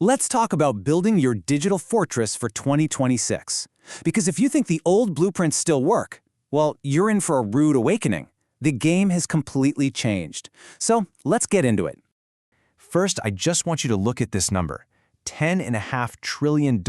Let's talk about building your digital fortress for 2026. Because if you think the old blueprints still work, well, you're in for a rude awakening. The game has completely changed. So let's get into it. First, I just want you to look at this number, $10.5 trillion.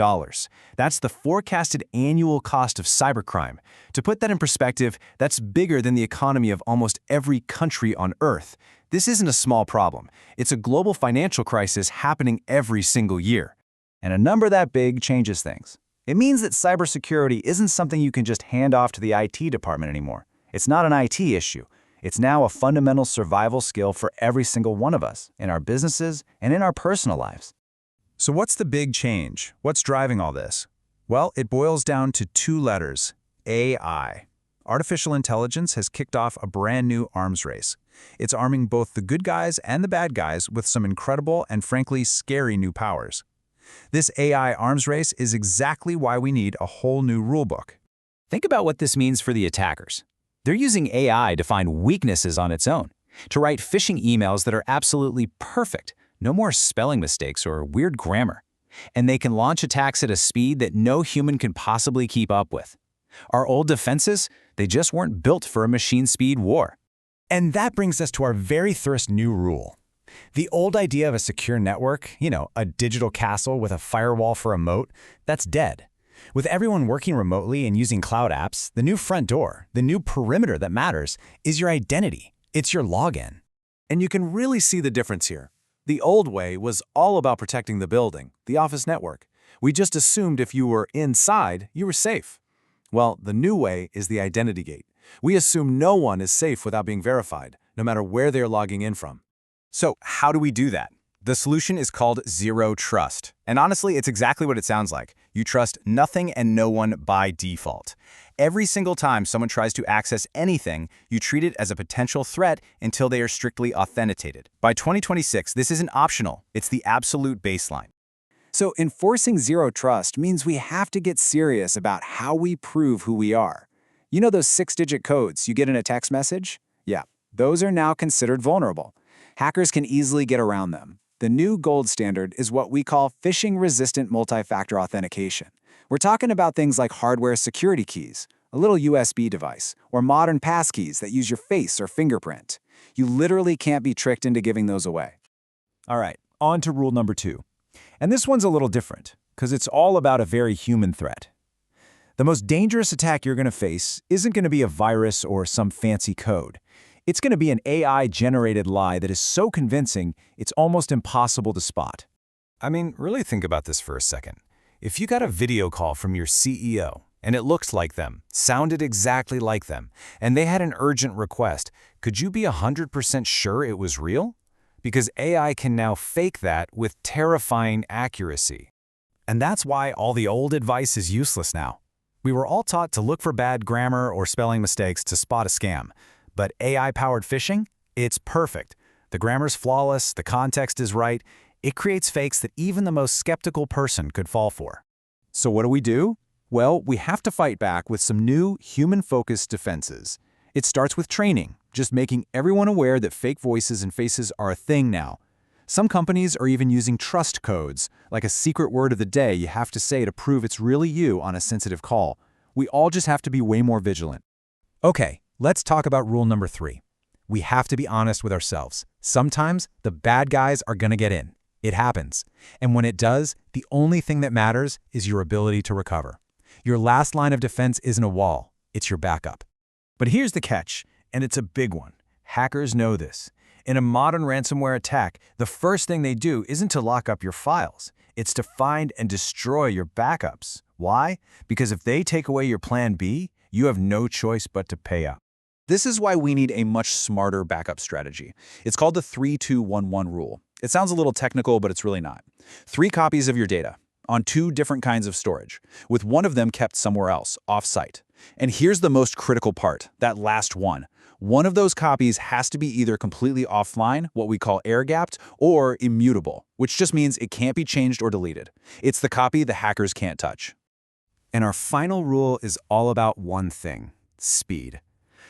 That's the forecasted annual cost of cybercrime. To put that in perspective, that's bigger than the economy of almost every country on Earth. This isn't a small problem. It's a global financial crisis happening every single year. And a number that big changes things. It means that cybersecurity isn't something you can just hand off to the IT department anymore. It's not an IT issue. It's now a fundamental survival skill for every single one of us, in our businesses and in our personal lives. So what's the big change? What's driving all this? Well, it boils down to two letters, AI. Artificial intelligence has kicked off a brand new arms race. It's arming both the good guys and the bad guys with some incredible and frankly scary new powers. This AI arms race is exactly why we need a whole new rulebook. Think about what this means for the attackers. They're using AI to find weaknesses on its own, to write phishing emails that are absolutely perfect, no more spelling mistakes or weird grammar. And they can launch attacks at a speed that no human can possibly keep up with. Our old defenses, they just weren't built for a machine speed war. And that brings us to our very first new rule. The old idea of a secure network, a digital castle with a firewall for a moat, that's dead. With everyone working remotely and using cloud apps, the new front door, the new perimeter that matters, is your identity. It's your login. And you can really see the difference here. The old way was all about protecting the building, the office network. We just assumed if you were inside, you were safe. Well, the new way is the identity gate. We assume no one is safe without being verified, no matter where they're logging in from. So how do we do that? The solution is called zero trust. And honestly, it's exactly what it sounds like. You trust nothing and no one by default. Every single time someone tries to access anything, you treat it as a potential threat until they are strictly authenticated. By 2026, this isn't optional. It's the absolute baseline. So enforcing zero trust means we have to get serious about how we prove who we are. You know those 6-digit codes you get in a text message? Yeah, those are now considered vulnerable. Hackers can easily get around them. The new gold standard is what we call phishing-resistant multi-factor authentication. We're talking about things like hardware security keys, a little USB device, or modern passkeys that use your face or fingerprint. You literally can't be tricked into giving those away. All right, on to rule number 2. And this one's a little different, because it's all about a very human threat. The most dangerous attack you're going to face isn't going to be a virus or some fancy code. It's going to be an AI-generated lie that is so convincing, it's almost impossible to spot. I mean, really think about this for a second. If you got a video call from your CEO, and it looked like them, sounded exactly like them, and they had an urgent request, could you be 100% sure it was real? Because AI can now fake that with terrifying accuracy. And that's why all the old advice is useless now. We were all taught to look for bad grammar or spelling mistakes to spot a scam. But AI-powered phishing? It's perfect. The grammar's flawless, the context is right. It creates fakes that even the most skeptical person could fall for. So what do? Well, we have to fight back with some new human-focused defenses. It starts with training, just making everyone aware that fake voices and faces are a thing now. Some companies are even using trust codes, like a secret word of the day you have to say to prove it's really you on a sensitive call. We all just have to be way more vigilant. Okay, let's talk about rule number 3. We have to be honest with ourselves. Sometimes the bad guys are going to get in. It happens. And when it does, the only thing that matters is your ability to recover. Your last line of defense isn't a wall, it's your backup. But here's the catch, and it's a big one. Hackers know this. In a modern ransomware attack, the first thing they do isn't to lock up your files. It's to find and destroy your backups. Why? Because if they take away your plan B, you have no choice but to pay up. This is why we need a much smarter backup strategy. It's called the 3-2-1-1 rule. It sounds a little technical, but it's really not. 3 copies of your data on 2 different kinds of storage, with one of them kept somewhere else, off-site. And here's the most critical part, that last one. One of those copies has to be either completely offline, what we call air-gapped, or immutable, which just means it can't be changed or deleted. It's the copy the hackers can't touch. And our final rule is all about one thing: speed.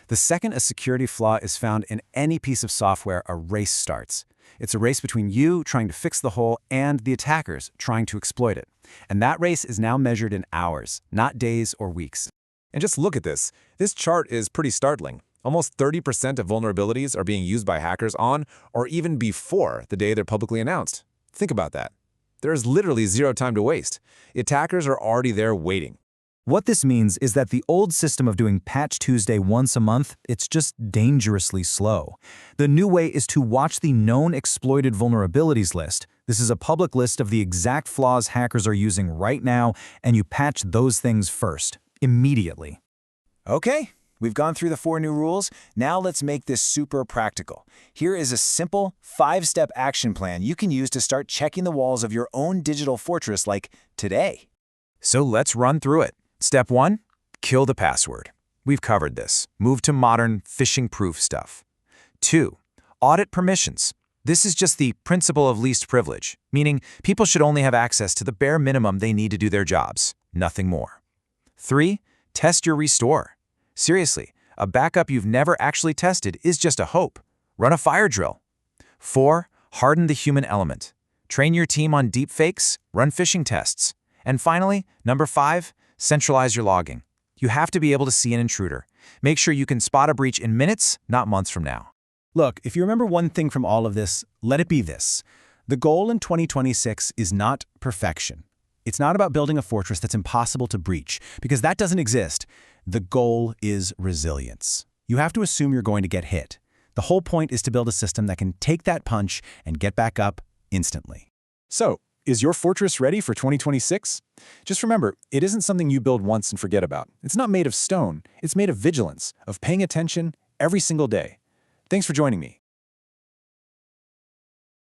The second a security flaw is found in any piece of software, a race starts. It's a race between you trying to fix the hole and the attackers trying to exploit it. And that race is now measured in hours, not days or weeks. And just look at this. This chart is pretty startling. Almost 30% of vulnerabilities are being used by hackers on or even before the day they're publicly announced. Think about that. There is literally zero time to waste. The attackers are already there waiting. What this means is that the old system of doing Patch Tuesday once a month, it's just dangerously slow. The new way is to watch the known exploited vulnerabilities list. This is a public list of the exact flaws hackers are using right now, and you patch those things first, immediately. Okay, we've gone through the 4 new rules. Now let's make this super practical. Here is a simple 5-step action plan you can use to start checking the walls of your own digital fortress like today. So let's run through it. Step 1, kill the password. We've covered this. Move to modern, phishing-proof stuff. 2, audit permissions. This is just the principle of least privilege, meaning people should only have access to the bare minimum they need to do their jobs, nothing more. 3, test your restore. Seriously, a backup you've never actually tested is just a hope. Run a fire drill. 4, harden the human element. Train your team on deepfakes, run phishing tests. And finally, number 5, centralize your logging. You have to be able to see an intruder. Make sure you can spot a breach in minutes, not months from now. Look, if you remember one thing from all of this, let it be this. The goal in 2026 is not perfection. It's not about building a fortress that's impossible to breach, because that doesn't exist. The goal is resilience. You have to assume you're going to get hit. The whole point is to build a system that can take that punch and get back up instantly. So, is your fortress ready for 2026? Just remember, it isn't something you build once and forget about. It's not made of stone. It's made of vigilance, of paying attention every single day. Thanks for joining me.